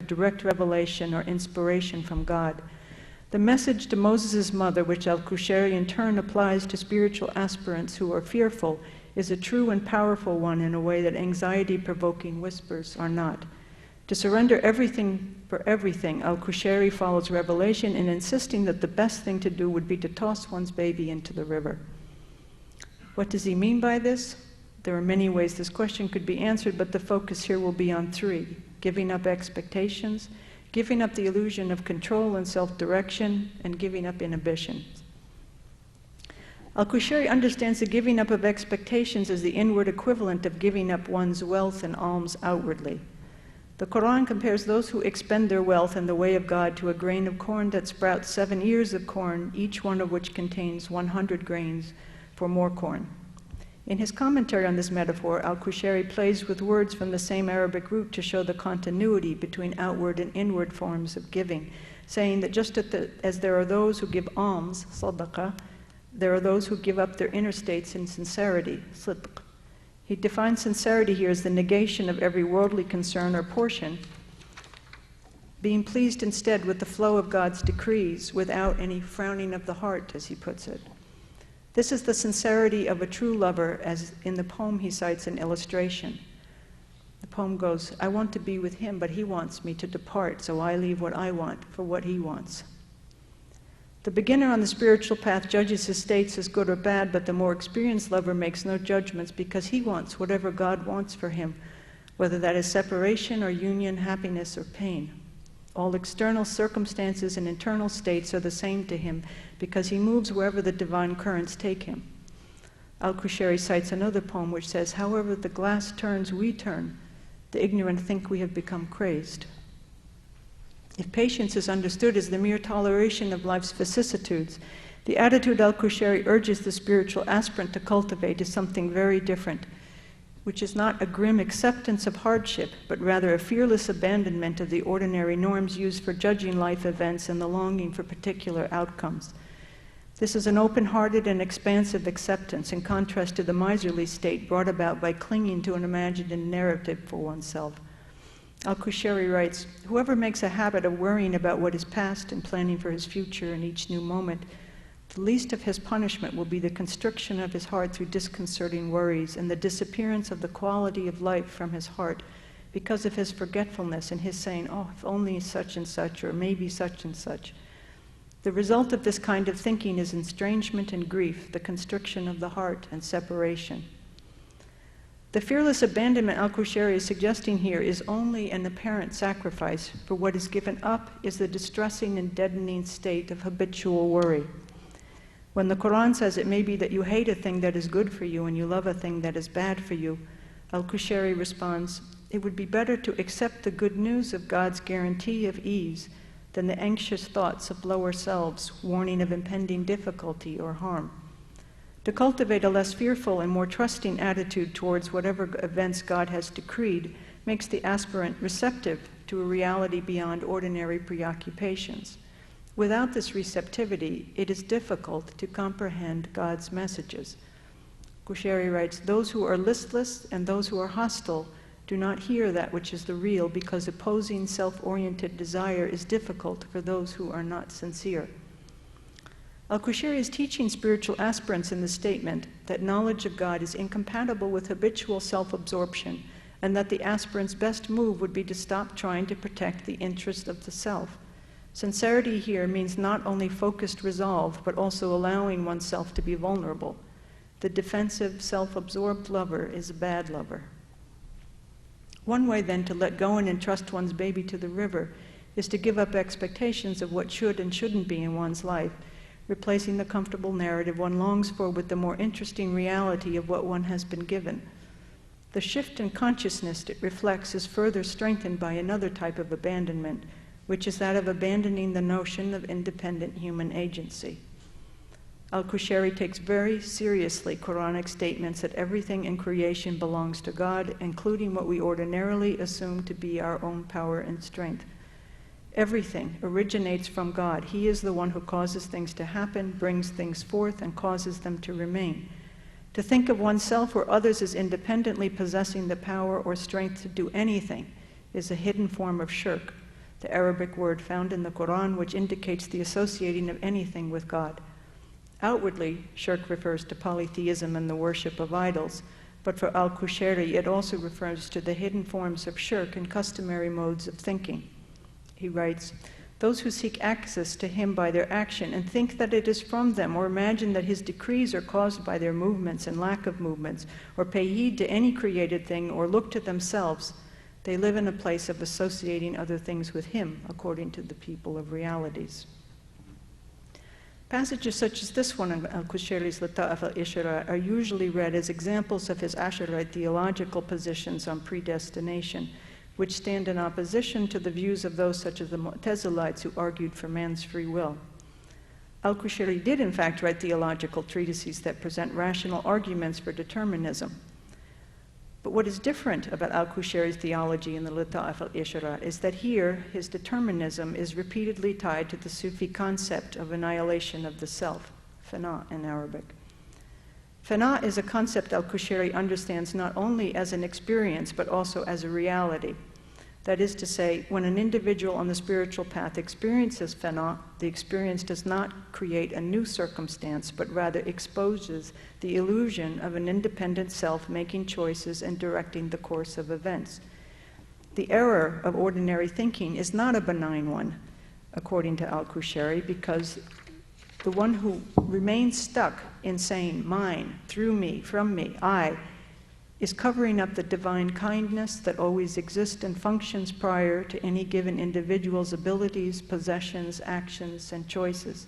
direct revelation or inspiration from God. The message to Moses' mother, which al-Qushayri in turn applies to spiritual aspirants who are fearful, is a true and powerful one in a way that anxiety-provoking whispers are not. To surrender everything for everything, al-Qushayri follows revelation in insisting that the best thing to do would be to toss one's baby into the river. What does he mean by this? There are many ways this question could be answered, but the focus here will be on three: giving up expectations, giving up the illusion of control and self-direction, and giving up inhibitions. Al-Qushayri understands the giving up of expectations as the inward equivalent of giving up one's wealth and alms outwardly. The Qur'an compares those who expend their wealth in the way of God to a grain of corn that sprouts 7 ears of corn, each one of which contains 100 grains for more corn. In his commentary on this metaphor, al-Qushayri plays with words from the same Arabic root to show the continuity between outward and inward forms of giving, saying that just as there are those who give alms, sadaqah, there are those who give up their inner states in sincerity, sidq. He defines sincerity here as the negation of every worldly concern or portion, being pleased instead with the flow of God's decrees without any frowning of the heart, as he puts it. This is the sincerity of a true lover, as in the poem he cites an illustration. The poem goes, "I want to be with him, but he wants me to depart, so I leave what I want for what he wants." The beginner on the spiritual path judges his states as good or bad, but the more experienced lover makes no judgments because he wants whatever God wants for him, whether that is separation or union, happiness or pain. All external circumstances and internal states are the same to him because he moves wherever the divine currents take him. Al-Qushayri cites another poem which says, "However the glass turns, we turn. The ignorant think we have become crazed." If patience is understood as the mere toleration of life's vicissitudes, the attitude al-Qushayri urges the spiritual aspirant to cultivate is something very different, which is not a grim acceptance of hardship, but rather a fearless abandonment of the ordinary norms used for judging life events and the longing for particular outcomes. This is an open-hearted and expansive acceptance, in contrast to the miserly state brought about by clinging to an imagined narrative for oneself. Al-Qushayri writes, "Whoever makes a habit of worrying about what is past and planning for his future in each new moment, the least of his punishment will be the constriction of his heart through disconcerting worries and the disappearance of the quality of life from his heart because of his forgetfulness and his saying, 'Oh, if only such and such, or maybe such and such.' The result of this kind of thinking is estrangement and grief, the constriction of the heart and separation." The fearless abandonment al-Qushayri is suggesting here is only an apparent sacrifice, for what is given up is the distressing and deadening state of habitual worry. When the Qur'an says it may be that you hate a thing that is good for you and you love a thing that is bad for you, al-Qushayri responds, "It would be better to accept the good news of God's guarantee of ease than the anxious thoughts of lower selves, warning of impending difficulty or harm. To cultivate a less fearful and more trusting attitude towards whatever events God has decreed makes the aspirant receptive to a reality beyond ordinary preoccupations. Without this receptivity, it is difficult to comprehend God's messages." Qushayri writes, "Those who are listless and those who are hostile do not hear that which is the real because opposing self-oriented desire is difficult for those who are not sincere." Al-Qushayri is teaching spiritual aspirants in the statement that knowledge of God is incompatible with habitual self-absorption and that the aspirant's best move would be to stop trying to protect the interest of the self. Sincerity here means not only focused resolve, but also allowing oneself to be vulnerable. The defensive, self-absorbed lover is a bad lover. One way then to let go and entrust one's baby to the river is to give up expectations of what should and shouldn't be in one's life, replacing the comfortable narrative one longs for with the more interesting reality of what one has been given. The shift in consciousness it reflects is further strengthened by another type of abandonment, which is that of abandoning the notion of independent human agency. Al-Qushayri takes very seriously Quranic statements that everything in creation belongs to God, including what we ordinarily assume to be our own power and strength. Everything originates from God. He is the one who causes things to happen, brings things forth, and causes them to remain. To think of oneself or others as independently possessing the power or strength to do anything is a hidden form of shirk, the Arabic word found in the Qur'an which indicates the associating of anything with God. Outwardly, shirk refers to polytheism and the worship of idols, but for al-Qushayri it also refers to the hidden forms of shirk and customary modes of thinking. He writes, "Those who seek access to him by their action and think that it is from them, or imagine that his decrees are caused by their movements and lack of movements, or pay heed to any created thing, or look to themselves, they live in a place of associating other things with him, according to the people of realities." Passages such as this one in al-Qushayri's Lataif al-isharat are usually read as examples of his Asharite theological positions on predestination, which stand in opposition to the views of those such as the Mu'tazilites who argued for man's free will. Al-Qushayri did in fact write theological treatises that present rational arguments for determinism. But what is different about al-Qushayri's theology in the Lataif al-isharat is that here his determinism is repeatedly tied to the Sufi concept of annihilation of the self, fana in Arabic. Fana is a concept al-Qushayri understands not only as an experience but also as a reality. That is to say, when an individual on the spiritual path experiences fana, the experience does not create a new circumstance, but rather exposes the illusion of an independent self making choices and directing the course of events. The error of ordinary thinking is not a benign one, according to al-Qushayri, because the one who remains stuck in saying mine, through me, from me, I, is covering up the divine kindness that always exists and functions prior to any given individual's abilities, possessions, actions, and choices.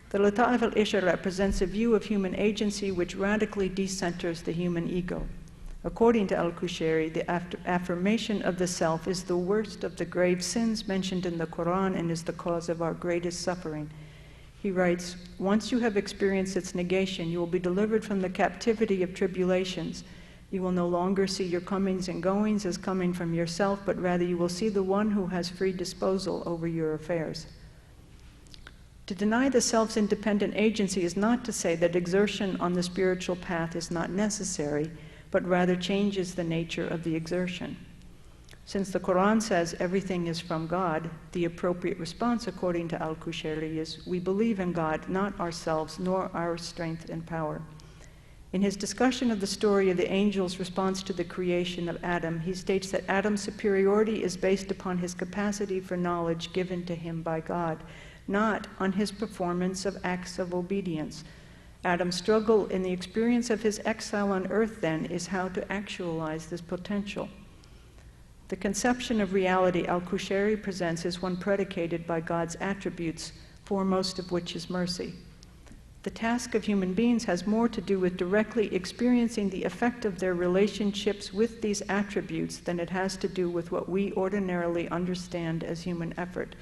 The Lataif al-isharat presents a view of human agency which radically decenters the human ego. According to al-Qushayri, the affirmation of the self is the worst of the grave sins mentioned in the Qur'an and is the cause of our greatest suffering. He writes, "Once you have experienced its negation, you will be delivered from the captivity of tribulations. You will no longer see your comings and goings as coming from yourself, but rather you will see the one who has free disposal over your affairs." To deny the self's independent agency is not to say that exertion on the spiritual path is not necessary, but rather changes the nature of the exertion. Since the Qur'an says everything is from God, the appropriate response, according to al-Qushayri, is we believe in God, not ourselves, nor our strength and power. In his discussion of the story of the angel's response to the creation of Adam, he states that Adam's superiority is based upon his capacity for knowledge given to him by God, not on his performance of acts of obedience. Adam's struggle in the experience of his exile on earth, then, is how to actualize this potential. The conception of reality al-Qushayri presents is one predicated by God's attributes, foremost of which is mercy. The task of human beings has more to do with directly experiencing the effect of their relationships with these attributes than it has to do with what we ordinarily understand as human effort.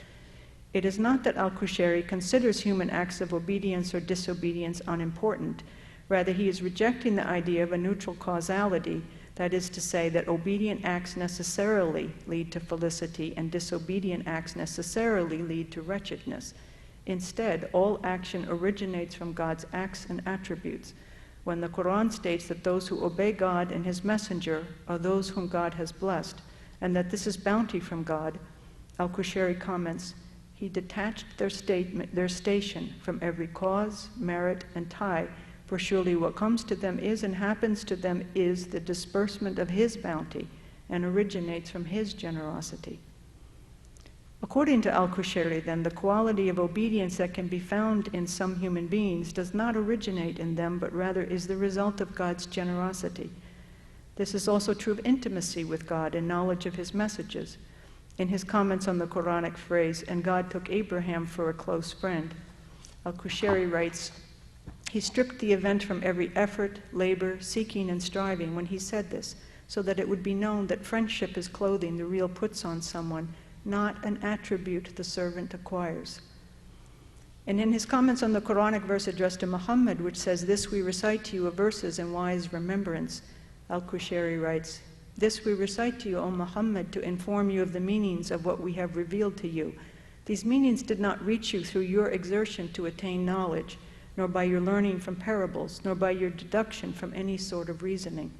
It is not that al-Qushayri considers human acts of obedience or disobedience unimportant. Rather, he is rejecting the idea of a neutral causality, that is to say that obedient acts necessarily lead to felicity and disobedient acts necessarily lead to wretchedness. Instead, all action originates from God's acts and attributes. When the Qur'an states that those who obey God and His Messenger are those whom God has blessed, and that this is bounty from God, al-Qushayri comments, He detached their station from every cause, merit, and tie, for surely what comes to them is and happens to them is the disbursement of His bounty and originates from His generosity. According to al-Qushayri, then, the quality of obedience that can be found in some human beings does not originate in them, but rather is the result of God's generosity. This is also true of intimacy with God and knowledge of His messages. In his comments on the Quranic phrase, "And God took Abraham for a close friend," al-Qushayri writes, "He stripped the event from every effort, labor, seeking, and striving when he said this, so that it would be known that friendship is clothing the real puts on someone, not an attribute the servant acquires." And in his comments on the Quranic verse addressed to Muhammad, which says, "This we recite to you of verses in wise remembrance," al-Qushayri writes, "This we recite to you, O Muhammad, to inform you of the meanings of what we have revealed to you. These meanings did not reach you through your exertion to attain knowledge, nor by your learning from parables, nor by your deduction from any sort of reasoning.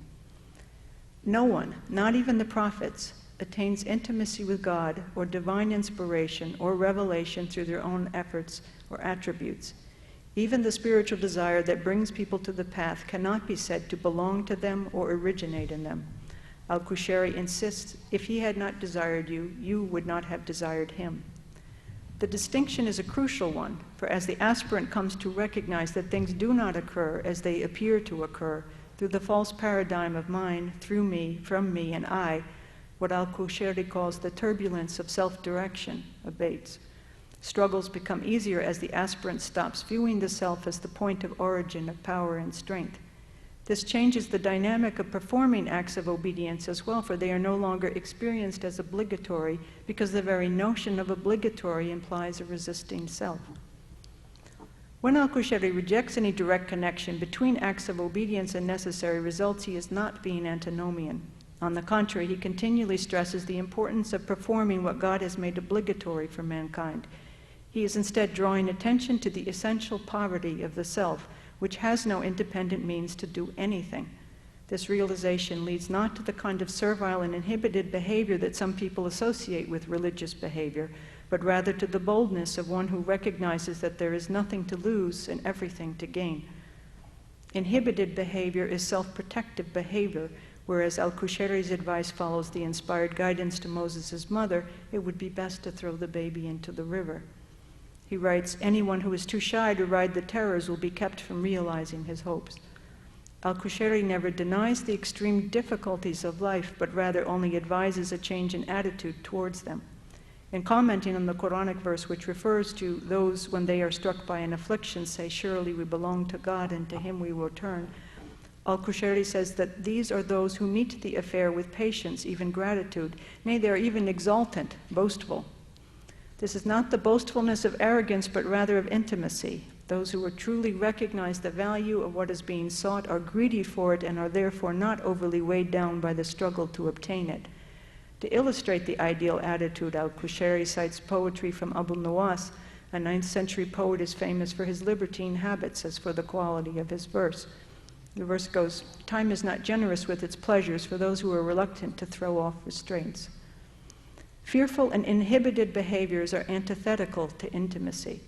No one, not even the prophets, attains intimacy with God or divine inspiration or revelation through their own efforts or attributes. Even the spiritual desire that brings people to the path cannot be said to belong to them or originate in them. Al-Qushayri insists, if he had not desired you, you would not have desired him. The distinction is a crucial one, for as the aspirant comes to recognize that things do not occur as they appear to occur, through the false paradigm of mine, through me, from me, and I, what al-Qushayri calls the turbulence of self-direction, abates. Struggles become easier as the aspirant stops viewing the self as the point of origin of power and strength. This changes the dynamic of performing acts of obedience as well, for they are no longer experienced as obligatory, because the very notion of obligatory implies a resisting self. When al-Qushayri rejects any direct connection between acts of obedience and necessary results, he is not being antinomian. On the contrary, he continually stresses the importance of performing what God has made obligatory for mankind. He is instead drawing attention to the essential poverty of the self, which has no independent means to do anything. This realization leads not to the kind of servile and inhibited behavior that some people associate with religious behavior, but rather to the boldness of one who recognizes that there is nothing to lose and everything to gain. Inhibited behavior is self-protective behavior, whereas al-Qushayri's advice follows the inspired guidance to Moses' mother, it would be best to throw the baby into the river. He writes, anyone who is too shy to ride the terrors will be kept from realizing his hopes. Al-Qushayri never denies the extreme difficulties of life, but rather only advises a change in attitude towards them. In commenting on the Quranic verse which refers to those when they are struck by an affliction say, surely we belong to God and to him we will turn, al-Qushayri says that these are those who meet the affair with patience, even gratitude. Nay, they are even exultant, boastful. This is not the boastfulness of arrogance, but rather of intimacy. Those who truly recognize the value of what is being sought are greedy for it and are therefore not overly weighed down by the struggle to obtain it. To illustrate the ideal attitude, al-Qushayri cites poetry from Abu Nuwas. A 9th century poet is famous for his libertine habits as for the quality of his verse. The verse goes, time is not generous with its pleasures for those who are reluctant to throw off restraints. Fearful and inhibited behaviors are antithetical to intimacy.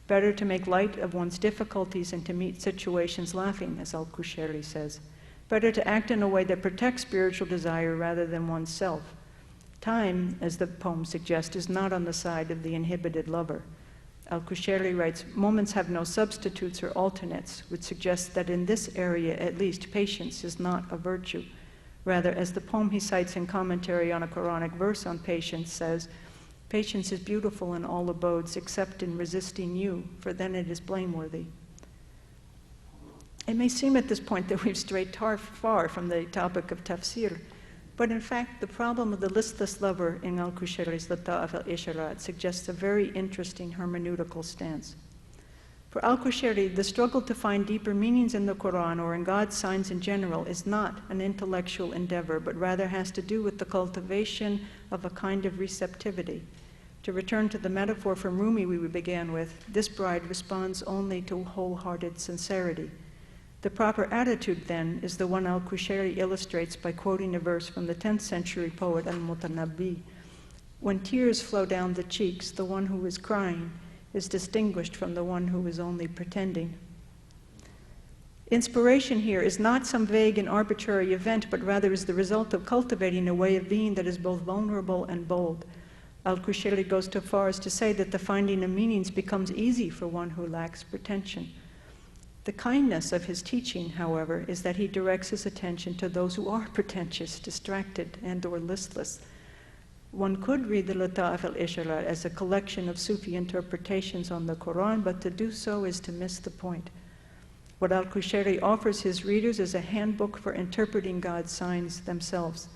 Better to make light of one's difficulties and to meet situations laughing, as al-Qushayri says. Better to act in a way that protects spiritual desire rather than oneself. Time, as the poem suggests, is not on the side of the inhibited lover. Al-Qushayri writes, moments have no substitutes or alternates, which suggests that in this area, at least, patience is not a virtue. Rather, as the poem he cites in commentary on a Quranic verse on patience says, patience is beautiful in all abodes except in resisting you, for then it is blameworthy. It may seem at this point that we've strayed far from the topic of tafsir, but in fact, the problem of the listless lover in al-Qushayri's Lataif al-isharat suggests a very interesting hermeneutical stance. For al-Qushayri, the struggle to find deeper meanings in the Qur'an or in God's signs in general is not an intellectual endeavor, but rather has to do with the cultivation of a kind of receptivity. To return to the metaphor from Rumi we began with, this bride responds only to wholehearted sincerity. The proper attitude, then, is the one al-Qushayri illustrates by quoting a verse from the 10th century poet al-Mutanabbi. When tears flow down the cheeks, the one who is crying is distinguished from the one who is only pretending. Inspiration here is not some vague and arbitrary event, but rather is the result of cultivating a way of being that is both vulnerable and bold. Al-Qushayri goes so far as to say that the finding of meanings becomes easy for one who lacks pretension. The kindness of his teaching, however, is that he directs his attention to those who are pretentious, distracted, and/or listless. One could read the Lataif al-isharat as a collection of Sufi interpretations on the Qur'an, but to do so is to miss the point. What al-Qushayri offers his readers is a handbook for interpreting God's signs themselves.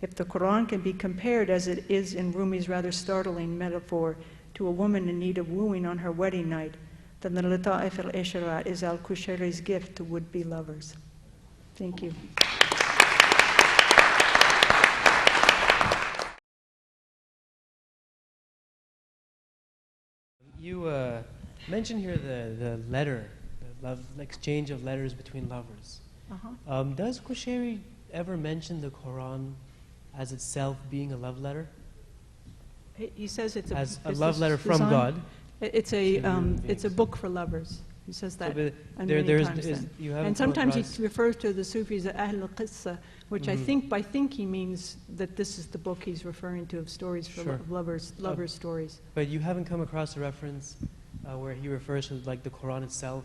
If the Qur'an can be compared, as it is in Rumi's rather startling metaphor, to a woman in need of wooing on her wedding night, then the Lataif al-isharat is al-Qushayri's gift to would-be lovers. Thank you. You mentioned here the letter, the love exchange of letters between lovers. Does Qushayri ever mention the Quran as itself being a love letter? He says it's As a love letter from God. It's a book for lovers. He says that So many times. And sometimes he refers to the Sufis as al-Qissa, which I think he means that this is the book he's referring to of stories for lovers stories. But you haven't come across a reference where he refers to like the Quran itself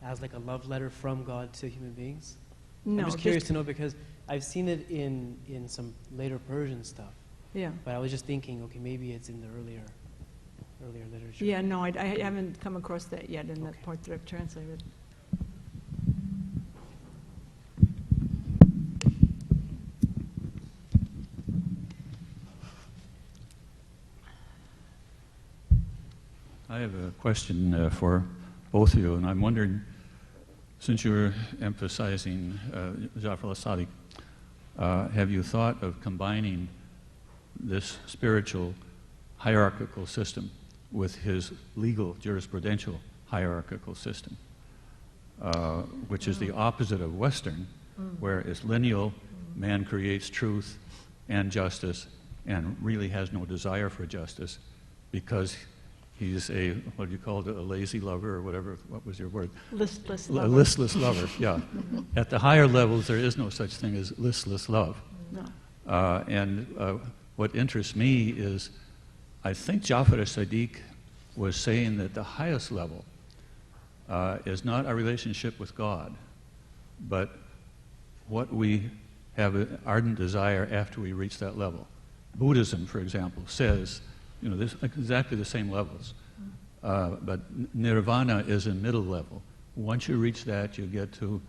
as like a love letter from God to human beings? No. I'm just curious to know because I've seen it in some later Persian stuff. Yeah. But I was just thinking, okay, maybe it's in the earlier literature. Yeah, no, I haven't come across that yet in that part that I've translated. I have a question for both of you, and I'm wondering, since you were emphasizing Jafar al-Sadiq, have you thought of combining this spiritual hierarchical system with his legal jurisprudential hierarchical system, which is the opposite of Western, where it's lineal, man creates truth and justice and really has no desire for justice because he's a, what do you call it, a lazy lover or whatever, what was your word? Listless lover. A listless lover, yeah. At the higher levels, there is no such thing as listless love. No. What interests me is, I think Jafar al-Sadiq was saying that the highest level is not our relationship with God, but what we have an ardent desire after we reach that level. Buddhism, for example, says, you know, there's exactly the same levels, but nirvana is a middle level. Once you reach that, you get to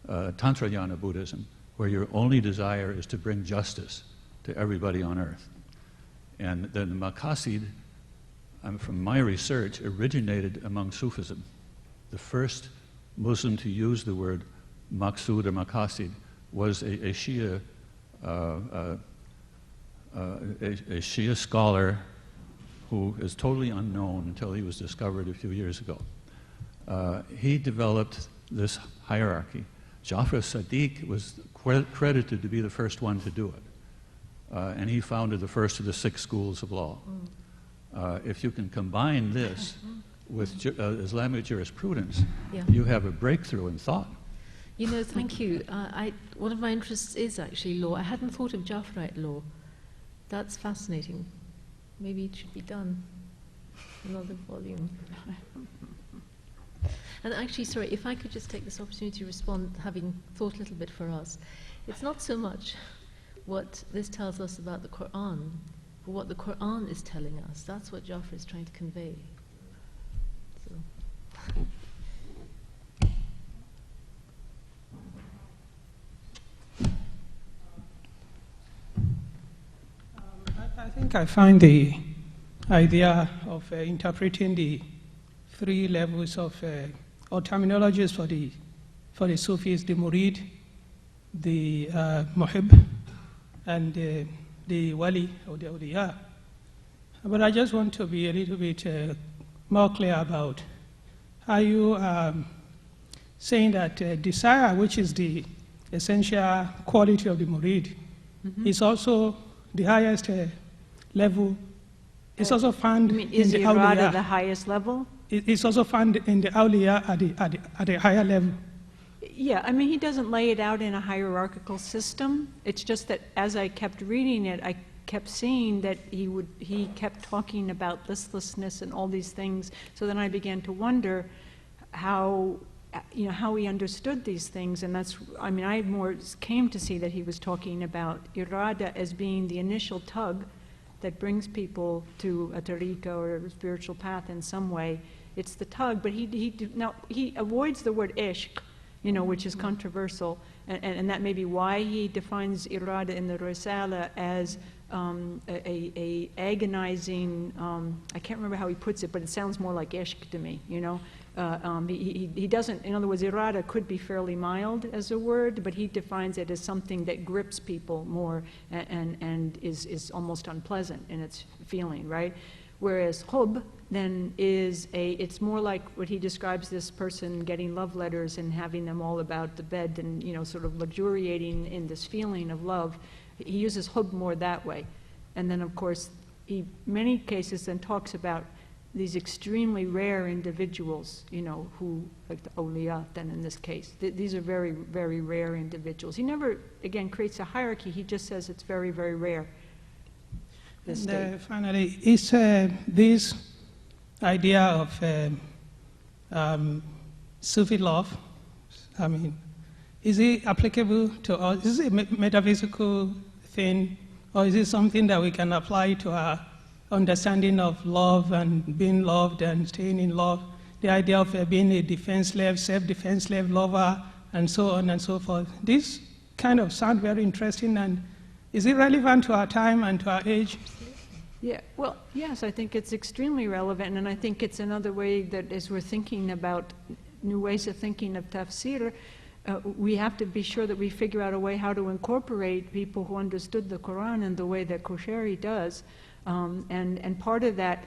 Tantrayana Buddhism, where your only desire is to bring justice to everybody on earth. And then the maqasid, from my research, originated among Sufism. The first Muslim to use the word maqsood or maqasid was a Shia scholar who is totally unknown until he was discovered a few years ago. He developed this hierarchy. Jafar Sadiq was credited to be the first one to do it. And he founded the first of the 6 schools of law. If you can combine this with Islamic jurisprudence, you have a breakthrough in thought. You know, thank you. One of my interests is actually law. I hadn't thought of Jafarite law. That's fascinating. Maybe it should be done. Another volume. And actually, sorry, if I could just take this opportunity to respond, having thought a little bit for us. It's not so much what this tells us about the Qur'an, but what the Qur'an is telling us. That's what Jafar is trying to convey. So. I think I find the idea of interpreting the 3 levels of or terminologies for the Sufis, the Murid, the Muhib, and the Wali or the Awliya. But I just want to be a little bit more clear about how you saying that desire, which is the essential quality of the Murid, is also the highest level. It's also found in the Awliya. The highest level? It's also found in the Awliya at a higher level. Yeah, I mean, he doesn't lay it out in a hierarchical system. It's just that as I kept reading it, I kept seeing that he kept talking about listlessness and all these things. So then I began to wonder how he understood these things. And that's, I mean, I more came to see that he was talking about irada as being the initial tug that brings people to a tariqah or a spiritual path in some way. It's the tug, but he avoids the word ishq, which is controversial, and that may be why he defines irada in the Risala as a agonizing, I can't remember how he puts it, but it sounds more like ishq to me, He doesn't, in other words, irada could be fairly mild as a word, but he defines it as something that grips people more and is almost unpleasant in its feeling, right? Whereas hub then it's more like what he describes this person getting love letters and having them all about the bed and, sort of luxuriating in this feeling of love. He uses hub more that way. And then, of course, he, many cases, then talks about these extremely rare individuals, you know, who, like the awliya, then in this case. These are very, very rare individuals. He never, again, creates a hierarchy. He just says it's very, very rare. And finally, is this idea of Sufi love, I mean, is it applicable to us? Is it a metaphysical thing, or is it something that we can apply to our understanding of love and being loved and staying in love? The idea of being a defense-led, self-defense-led lover, and so on and so forth. This kind of sound very interesting, and is it relevant to our time and to our age? Yeah, well, yes, I think it's extremely relevant, and I think it's another way that as we're thinking about new ways of thinking of tafsir, we have to be sure that we figure out a way how to incorporate people who understood the Qur'an in the way that Qushayri does. And part of that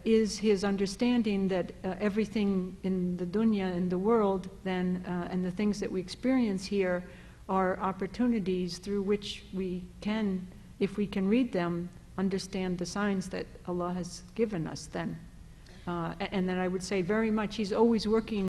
is his understanding that everything in the dunya, in the world, then, and the things that we experience here are opportunities through which we can, if we can read them, understand the signs that Allah has given us then. And then I would say very much, he's always working